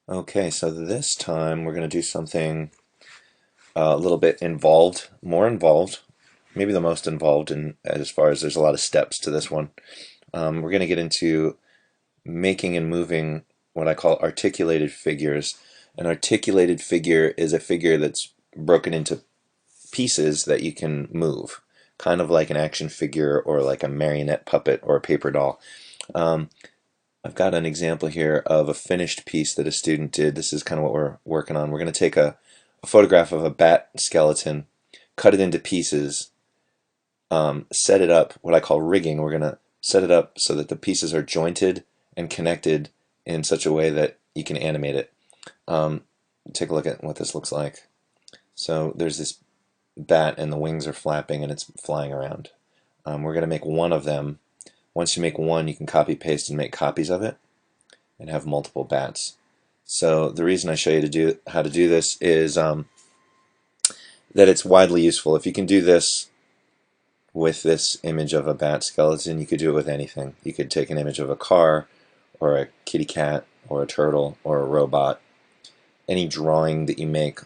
Okay, so this time we're going to do something a little bit involved, more involved, maybe the most involved in as far as there's a lot of steps to this one. We're going to get into making and moving what I call articulated figures. An articulated figure is a figure that's broken into pieces that you can move, kind of like an action figure or like a marionette puppet or a paper doll. Um, I've got an example here of a finished piece that a student did. This is kind of what we're working on. We're going to take a photograph of a bat skeleton, cut it into pieces, set it up, what I call rigging. We're going to set it up so that the pieces are jointed and connected in such a way that you can animate it. Um, Take a look at what this looks like. So there's this bat and the wings are flapping and it's flying around. We're going to make one of them. Once you make one, you can copy paste and make copies of it and have multiple bats. So the reason I show you how to do this is that it's widely useful. If you can do this with this image of a bat skeleton, you could do it with anything. You could take an image of a car or a kitty cat or a turtle or a robot. Any drawing that you make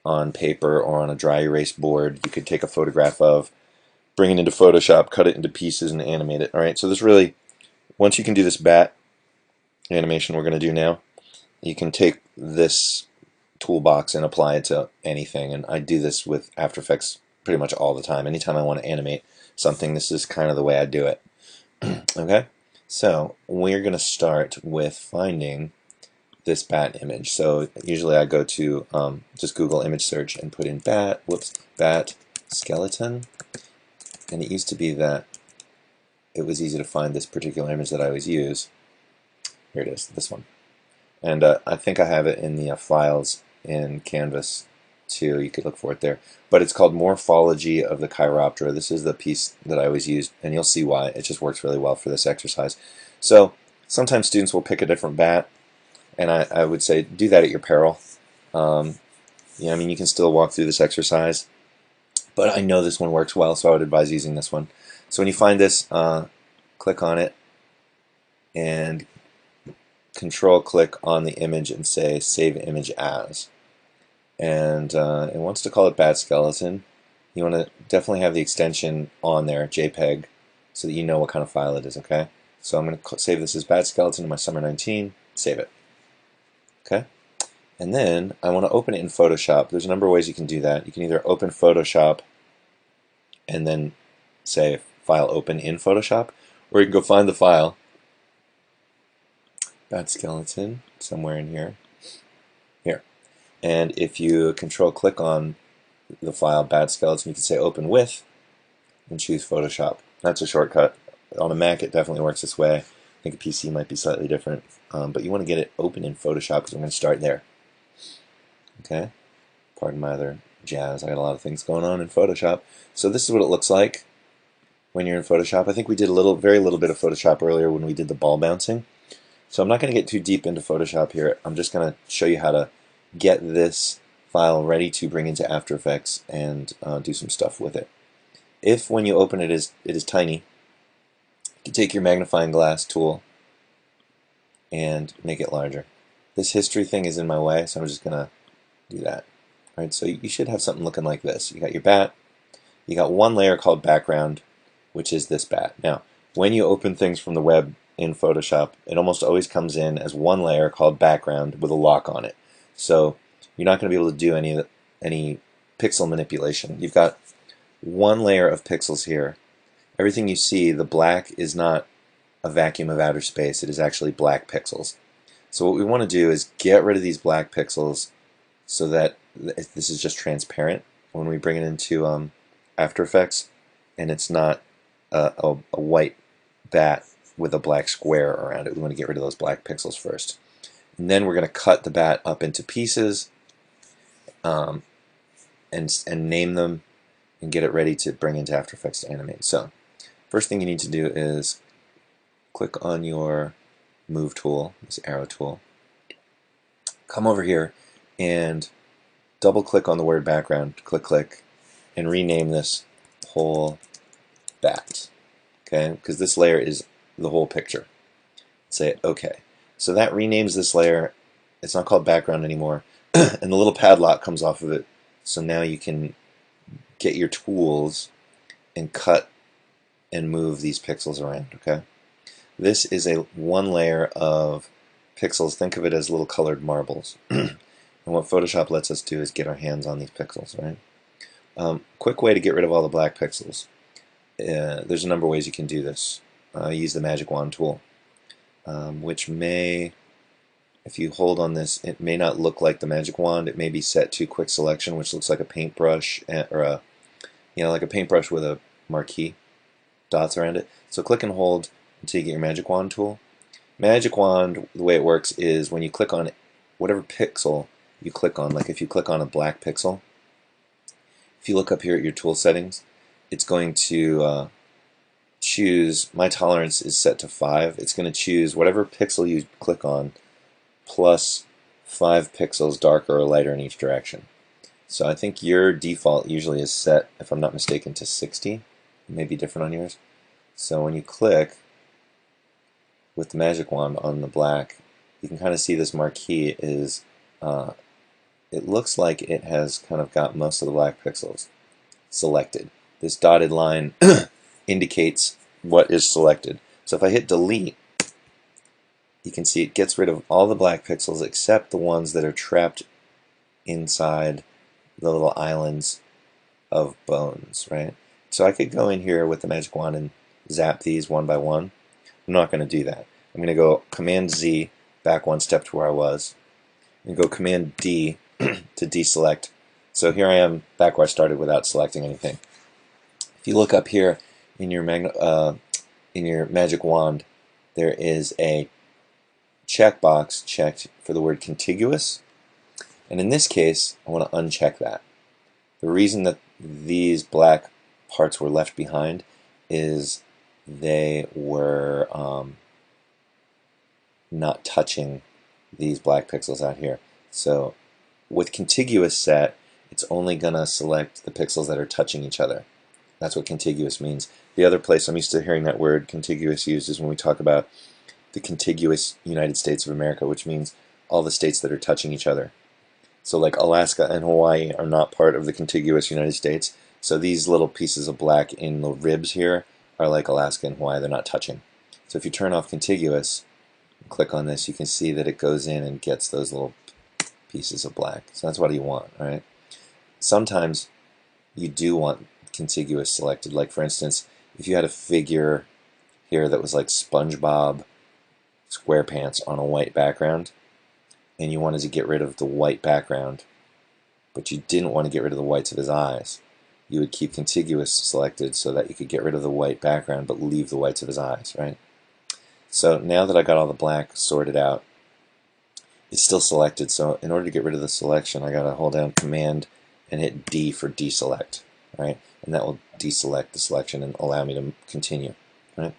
on paper or on a dry erase board, you could take a photograph of, bring it into Photoshop, cut it into pieces, and animate it. All right, so this really, once you can do this bat animation we're going to do now, you can take this toolbox and apply it to anything. And I do this with After Effects pretty much all the time. Anytime I want to animate something, this is kind of the way I do it. Okay, so we're going to start with finding this bat image. So usually I go to just Google image search and put in bat skeleton. And it used to be that it was easy to find this particular image that I always use. Here it is, this one. And I think I have it in the files in Canvas too. You could look for it there. But it's called Morphology of the Chiroptera. This is the piece that I always use, and you'll see why. It just works really well for this exercise. So sometimes students will pick a different bat, and I would say do that at your peril. Yeah, I mean, you can still walk through this exercise, but I know this one works well, so I would advise using this one. So when you find this, click on it and control click on the image and say save image as. And it wants to call it bat skeleton. You want to definitely have the extension on there, JPEG, so that you know what kind of file it is, okay? So I'm going to save this as bat skeleton in my Summer 19, save it. Okay? And then I want to open it in Photoshop. There's a number of ways you can do that. You can either open Photoshop and then say file open in Photoshop, or you can go find the file, bat skeleton, somewhere in here. Here. And if you control click on the file bat skeleton, you can say open with and choose Photoshop. That's a shortcut. On a Mac it definitely works this way. I think a PC might be slightly different, but you want to get it open in Photoshop because we're going to start there. Okay, pardon my other jazz. I got a lot of things going on in Photoshop. So this is what it looks like when you're in Photoshop. I think we did very little bit of Photoshop earlier when we did the ball bouncing. So I'm not going to get too deep into Photoshop here. I'm just going to show you how to get this file ready to bring into After Effects and do some stuff with it. If when you open it is tiny, you can take your magnifying glass tool and make it larger. This history thing is in my way, so I'm just going to do that. All right, so you should have something looking like this. You got your bat. You got one layer called background, which is this bat. Now, when you open things from the web in Photoshop, it almost always comes in as one layer called background with a lock on it. So you're not going to be able to do any pixel manipulation. You've got one layer of pixels here. Everything you see, the black is not a vacuum of outer space. It is actually black pixels. So what we want to do is get rid of these black pixels so that this is just transparent when we bring it into After Effects, and it's not a white bat with a black square around it. We want to get rid of those black pixels first. And then we're going to cut the bat up into pieces and name them and get it ready to bring into After Effects to animate. So first thing you need to do is click on your Move tool, this arrow tool. Come over here and double click on the word background, click, and rename this whole bat. Okay, because this layer is the whole picture. Say OK. So that renames this layer it's not called background anymore, and the little padlock comes off of it. So now you can get your tools and cut and move these pixels around. Okay, this is a one layer of pixels. Think of it as little colored marbles. And what Photoshop lets us do is get our hands on these pixels, right? Quick way to get rid of all the black pixels. There's a number of ways you can do this. Use the Magic Wand tool, which may, if you hold on this, it may not look like the Magic Wand. It may be set to quick selection, which looks like a paintbrush, or a, like a paintbrush with a marquee dots around it. So click and hold until you get your Magic Wand tool. Magic Wand, the way it works is when you click on whatever pixel you click on, like if you click on a black pixel, if you look up here at your tool settings, it's going to choose, my tolerance is set to 5. It's going to choose whatever pixel you click on plus 5 pixels darker or lighter in each direction. So I think your default usually is set, if I'm not mistaken, to 60. It may be different on yours. So when you click with the Magic Wand on the black, you can kind of see this marquee is it looks like it has kind of got most of the black pixels selected. This dotted line indicates what is selected. So if I hit delete, you can see it gets rid of all the black pixels except the ones that are trapped inside the little islands of bones, right? So I could go in here with the Magic Wand and zap these one by one. I'm not going to do that. I'm going to go Command Z, back one step to where I was, and go Command D to deselect. So here I am back where I started without selecting anything. If you look up here in your Magic Wand, there is a checkbox checked for the word contiguous, and in this case I want to uncheck that. The reason that these black parts were left behind is they were not touching these black pixels out here. So with contiguous set, it's only going to select the pixels that are touching each other. That's what contiguous means. The other place I'm used to hearing that word contiguous used is when we talk about the contiguous United States of America, which means all the states that are touching each other. So like Alaska and Hawaii are not part of the contiguous United States. So these little pieces of black in the ribs here are like Alaska and Hawaii. They're not touching. So if you turn off contiguous, click on this, you can see that it goes in and gets those little pieces of black. So that's what you want, right? Sometimes you do want contiguous selected. Like for instance, if you had a figure here that was like SpongeBob SquarePants on a white background, and you wanted to get rid of the white background, but you didn't want to get rid of the whites of his eyes, you would keep contiguous selected so that you could get rid of the white background but leave the whites of his eyes, right? So now that I got all the black sorted out, it's still selected. So in order to get rid of the selection, I got to hold down Command and hit D for deselect, right? And that will deselect the selection and allow me to continue, right?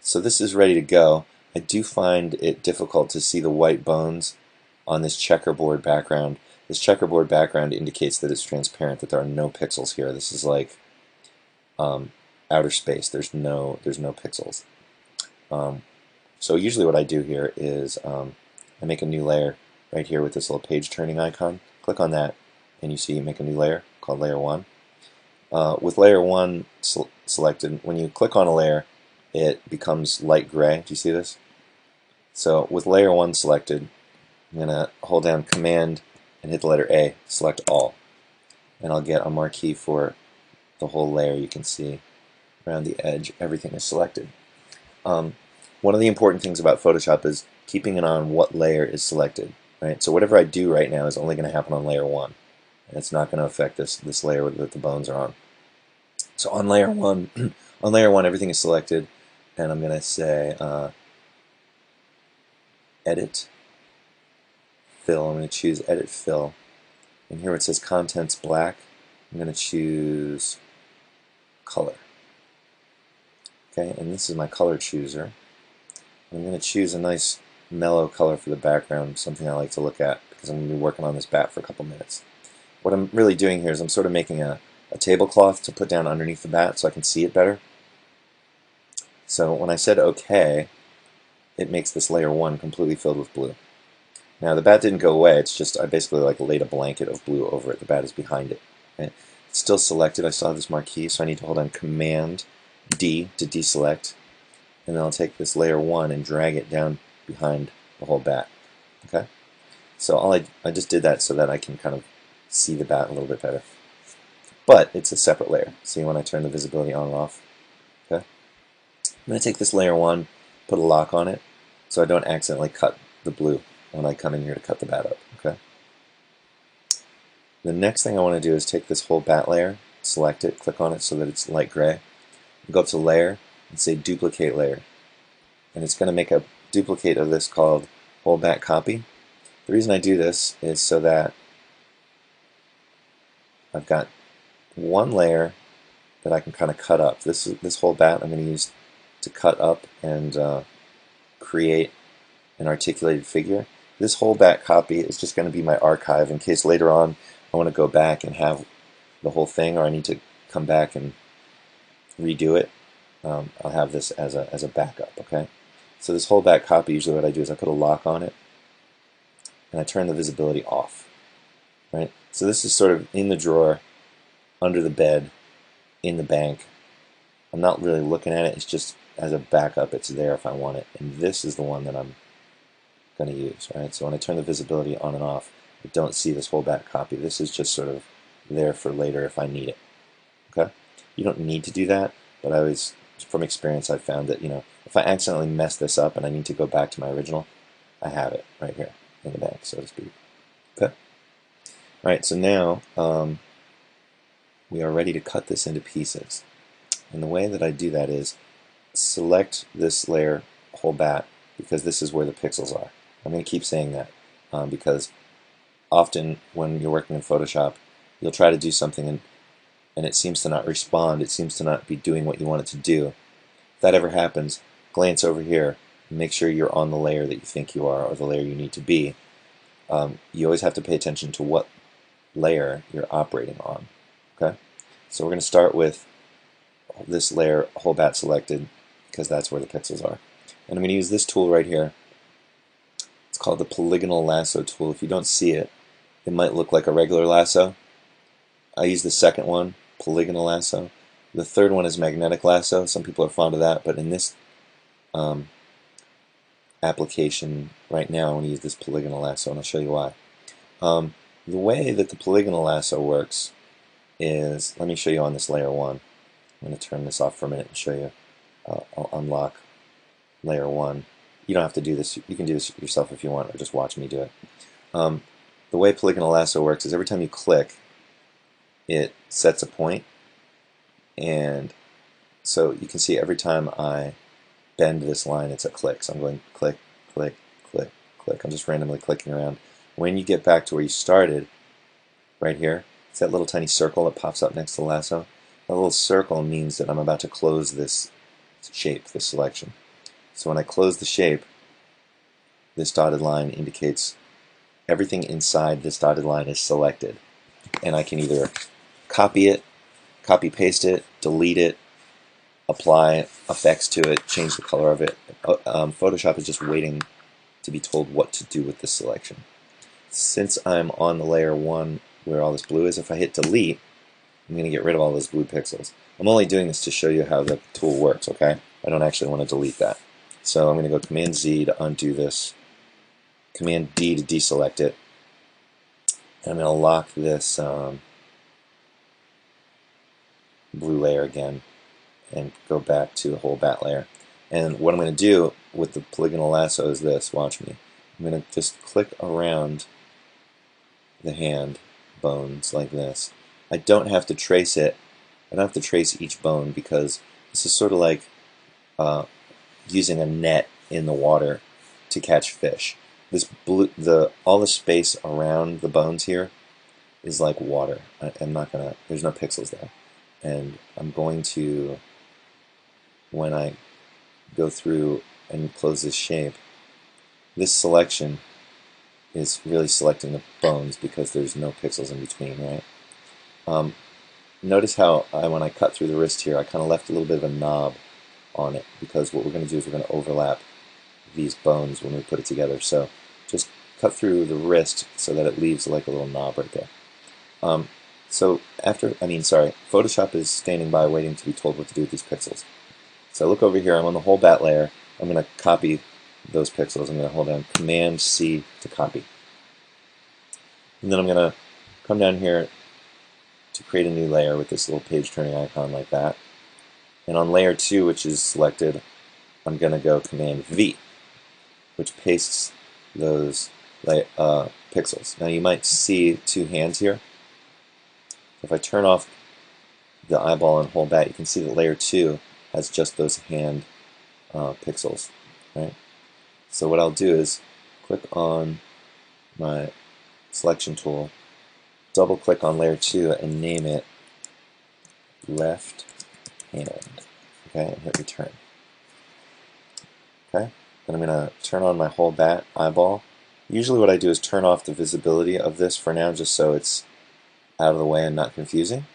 So this is ready to go. I do find it difficult to see the white bones on this checkerboard background. This checkerboard background indicates that it's transparent, that there are no pixels here. This is like outer space. There's no pixels. So usually what I do here is I make a new layer right here with this little page turning icon. Click on that and you see you make a new layer called Layer 1. With Layer 1 selected, when you click on a layer, it becomes light gray. Do you see this? So with Layer 1 selected, I'm going to hold down Command and hit the letter A, select all. And I'll get a marquee for the whole layer. You can see around the edge, everything is selected. One of the important things about Photoshop is keeping an eye on what layer is selected. Right? So whatever I do right now is only going to happen on Layer 1. And it's not going to affect this layer that the bones are on. So on Layer 1, on Layer 1 everything is selected, and I'm going to say Edit, Fill. I'm going to choose Edit Fill. And here it says Contents Black, I'm going to choose Color. Okay, and this is my color chooser. I'm going to choose a nice mellow color for the background, something I like to look at because I'm going to be working on this bat for a couple minutes. What I'm really doing here is I'm sort of making a tablecloth to put down underneath the bat so I can see it better. So when I said OK, it makes this Layer 1 completely filled with blue. Now the bat didn't go away, it's just I basically like laid a blanket of blue over it. The bat is behind it. Okay? It's still selected. I still have this marquee, so I need to hold on Command D to deselect, and then I'll take this layer 1 and drag it down behind the whole bat. Okay? So I just did that so that I can kind of see the bat a little bit better. But it's a separate layer. See when I turn the visibility on and off? Okay? I'm going to take this layer 1, put a lock on it, so I don't accidentally cut the blue when I come in here to cut the bat up. Okay? The next thing I want to do is take this whole bat layer, select it, click on it so that it's light gray, go up to Layer and say Duplicate Layer. And it's going to make a duplicate of this called Whole Bat Copy. The reason I do this is so that I've got one layer that I can kind of cut up. This whole bat I'm going to use to cut up and create an articulated figure. This whole bat copy is just going to be my archive in case later on I want to go back and have the whole thing, or I need to come back and redo it. I'll have this as a backup. Okay. So this whole bat copy, usually what I do is I put a lock on it and I turn the visibility off. Right. So this is sort of in the drawer, under the bed, in the bank. I'm not really looking at it. It's just as a backup. It's there if I want it. And this is the one that I'm going to use. Right. So when I turn the visibility on and off, I don't see this whole bat copy. This is just sort of there for later if I need it. Okay. You don't need to do that, but I always, from experience, I've found that if I accidentally mess this up and I need to go back to my original, I have it right here in the bank, so to speak. Okay. All right. So now we are ready to cut this into pieces. And the way that I do that is select this layer, whole bat, because this is where the pixels are. I'm going to keep saying that because often when you're working in Photoshop, you'll try to do something and it seems to not respond. It seems to not be doing what you want it to do. If that ever happens, glance over here and make sure you're on the layer that you think you are or the layer you need to be. You always have to pay attention to what layer you're operating on. Okay, so we're going to start with this layer, whole bat selected, because that's where the pixels are. And I'm going to use this tool right here. It's called the polygonal lasso tool. If you don't see it, it might look like a regular lasso. I use the second one, polygonal lasso. The third one is magnetic lasso. Some people are fond of that, but in this application right now, I'm going to use this polygonal lasso, and I'll show you why. The way that the polygonal lasso works is, let me show you on this layer 1. I'm going to turn this off for a minute and show you. I'll unlock layer 1. You don't have to do this. You can do this yourself if you want, or just watch me do it. The way polygonal lasso works is every time you click, it sets a point, and so you can see every time I bend this line, it's a click. So I'm going click, click, click, click. I'm just randomly clicking around. When you get back to where you started, right here, it's that little tiny circle that pops up next to the lasso. That little circle means that I'm about to close this shape, this selection. So when I close the shape, this dotted line indicates everything inside this dotted line is selected. And I can either copy it, copy paste it, delete it, apply effects to it, change the color of it. Photoshop is just waiting to be told what to do with this selection. Since I'm on the layer 1 where all this blue is, if I hit delete, I'm going to get rid of all those blue pixels. I'm only doing this to show you how the tool works, okay? I don't actually want to delete that. So I'm going to go Command Z to undo this, Command D to deselect it, and I'm going to lock this blue layer again and go back to the whole bat layer. And what I'm going to do with the polygonal lasso is this, watch me. I'm going to just click around the hand bones like this. I don't have to trace it. I don't have to trace each bone because this is sort of like using a net in the water to catch fish. This blue, all the space around the bones here is like water. I'm not gonna. There's no pixels there, and I'm going to, when I go through and close this shape, this selection is really selecting the bones because there's no pixels in between, right? Notice how when I cut through the wrist here, I kind of left a little bit of a knob on it because what we're going to do is we're going to overlap these bones when we put it together. So just cut through the wrist so that it leaves like a little knob right there. So Photoshop is standing by waiting to be told what to do with these pixels. So look over here, I'm on the whole bat layer. I'm going to copy those pixels. I'm going to hold down Command C to copy. And then I'm going to come down here to create a new layer with this little page turning icon like that. And on layer 2, which is selected, I'm going to go Command V, which pastes those pixels. Now you might see two hands here. If I turn off the eyeball and hold bat, you can see that layer 2 has just those hand pixels. Right? So what I'll do is click on my selection tool, double click on layer 2 and name it left hand. Okay, and hit return. Okay, then I'm going to turn on my whole bat eyeball. Usually what I do is turn off the visibility of this for now, just so it's out of the way and not confusing.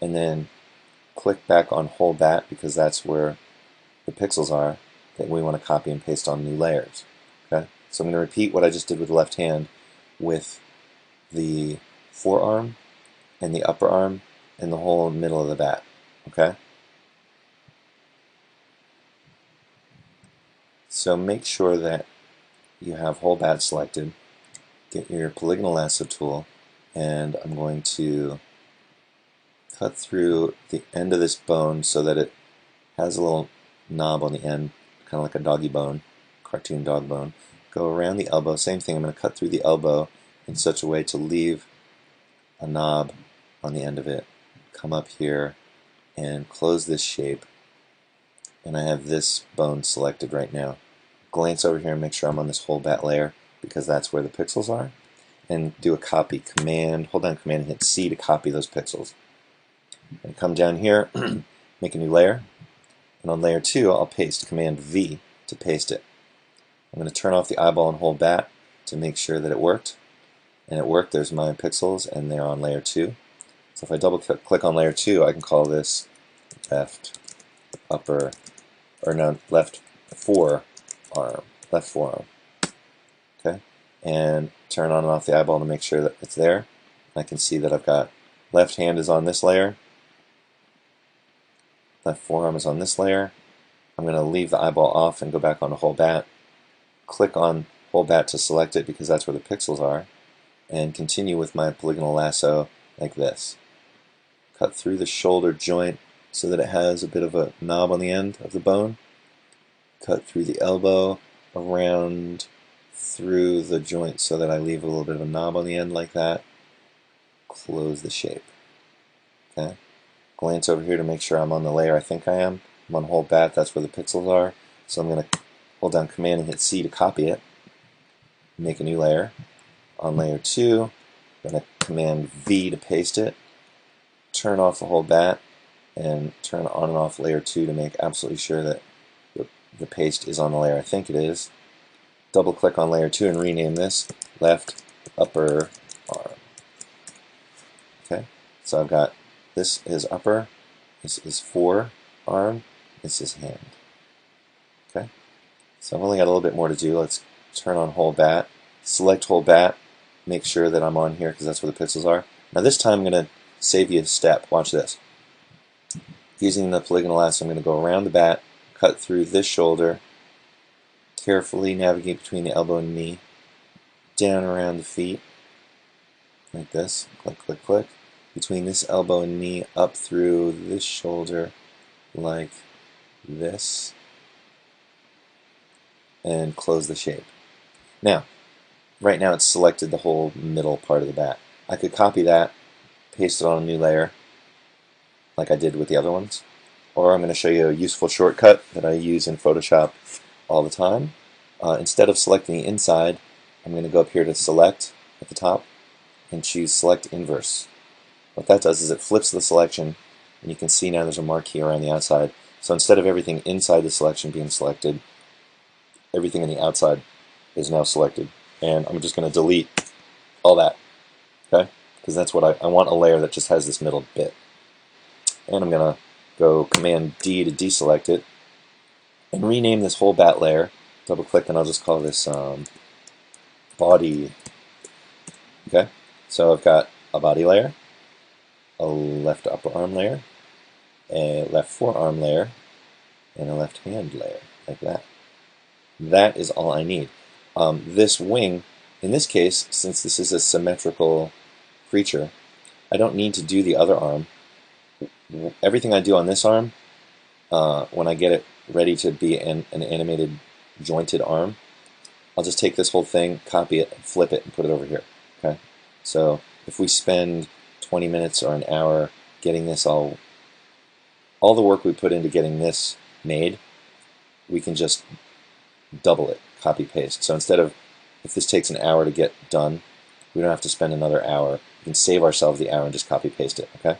And then click back on whole bat, because that's where the pixels are that we want to copy and paste on new layers. Okay, so I'm going to repeat what I just did with the left hand with the forearm and the upper arm and the whole middle of the bat. Okay, so make sure that you have whole bat selected. Get your polygonal lasso tool, and I'm going to cut through the end of this bone so that it has a little knob on the end, kind of like a doggy bone, cartoon dog bone. Go around the elbow, same thing, I'm going to cut through the elbow in such a way to leave a knob on the end of it. Come up here and close this shape, and I have this bone selected right now. Glance over here and make sure I'm on this whole bat layer, because that's where the pixels are, and do a copy. Hold down Command and hit C to copy those pixels. And come down here, make a new layer, and on layer 2 I'll paste Command V to paste it. I'm going to turn off the eyeball and hold bat to make sure that it worked, and it worked. There's my pixels and they're on layer 2. So if I double click on layer 2, I can call this left forearm. Okay, and turn on and off the eyeball to make sure that it's there. I can see that I've got left hand is on this layer, left forearm is on this layer. I'm going to leave the eyeball off and go back on the whole bat. Click on whole bat to select it, because that's where the pixels are, and continue with my polygonal lasso like this. Cut through the shoulder joint so that it has a bit of a knob on the end of the bone. Cut through the elbow, around through the joint so that I leave a little bit of a knob on the end like that. Close the shape. Okay. Glance over here to make sure I'm on the layer I think I am. I'm on whole bat, that's where the pixels are. So I'm going to hold down Command and hit C to copy it. Make a new layer. On layer 2, I'm going to Command V to paste it. Turn off the whole bat and turn on and off layer 2 to make absolutely sure that the paste is on the layer I think it is. Double click on layer 2 and rename this left upper arm. Okay, so I've got this is upper, this is forearm, this is hand. Okay, so I've only got a little bit more to do. Let's turn on whole bat, select whole bat, make sure that I'm on here because that's where the pixels are. Now this time I'm going to save you a step. Watch this. Using the polygonal lasso, I'm going to go around the bat, cut through this shoulder, carefully navigate between the elbow and knee, down around the feet, like this, click, click, click, between this elbow and knee, up through this shoulder, like this, and close the shape. Now, right now it's selected the whole middle part of the bat. I could copy that, paste it on a new layer, like I did with the other ones, or I'm going to show you a useful shortcut that I use in Photoshop all the time. Instead of selecting the inside, I'm going to go up here to Select at the top and choose Select Inverse. What that does is it flips the selection, and you can see now there's a marquee around the outside. So instead of everything inside the selection being selected, everything on the outside is now selected. And I'm just going to delete all that, okay? Because that's what I want, a layer that just has this middle bit. And I'm going to go Command D to deselect it and rename this whole bat layer. Double click and I'll just call this body. Okay, so I've got a body layer, a left upper arm layer, a left forearm layer, and a left hand layer, like that. That is all I need. This wing, in this case, since this is a symmetrical creature, I don't need to do the other arm. Everything I do on this arm, when I get it ready to be an animated jointed arm, I'll just take this whole thing, copy it, flip it, and put it over here. Okay. So if we spend 20 minutes or an hour getting this all the work we put into getting this made, we can just double it, copy paste. So instead of, if this takes an hour to get done, we don't have to spend another hour. We can save ourselves the hour and just copy paste it. Okay.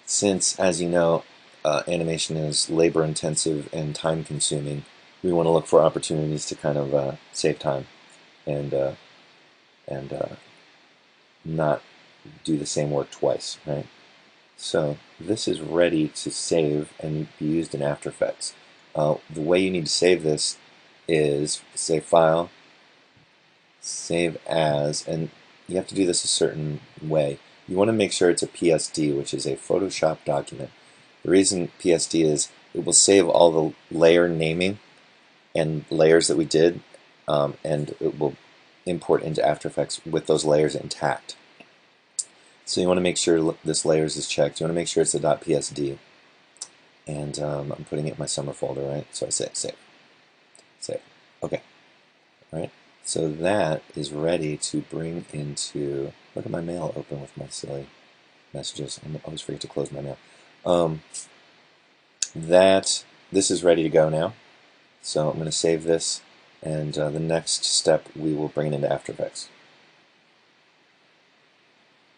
Since, as you know, animation is labor intensive and time consuming, we want to look for opportunities to kind of save time and not do the same work twice, right? So this is ready to save and be used in After Effects. The way you need to save this is save file, save as, and you have to do this a certain way. You want to make sure it's a PSD, which is a Photoshop document. The reason PSD is it will save all the layer naming and layers that we did, and it will import into After Effects with those layers intact. So you want to make sure this layers is checked. You want to make sure it's a .psd. And I'm putting it in my summer folder, right? So I say save. Save. Okay. All right. So that is ready to bring into, look at my mail open with my silly messages. I always forget to close my mail. This is ready to go now. So I'm going to save this, and the next step we will bring it into After Effects.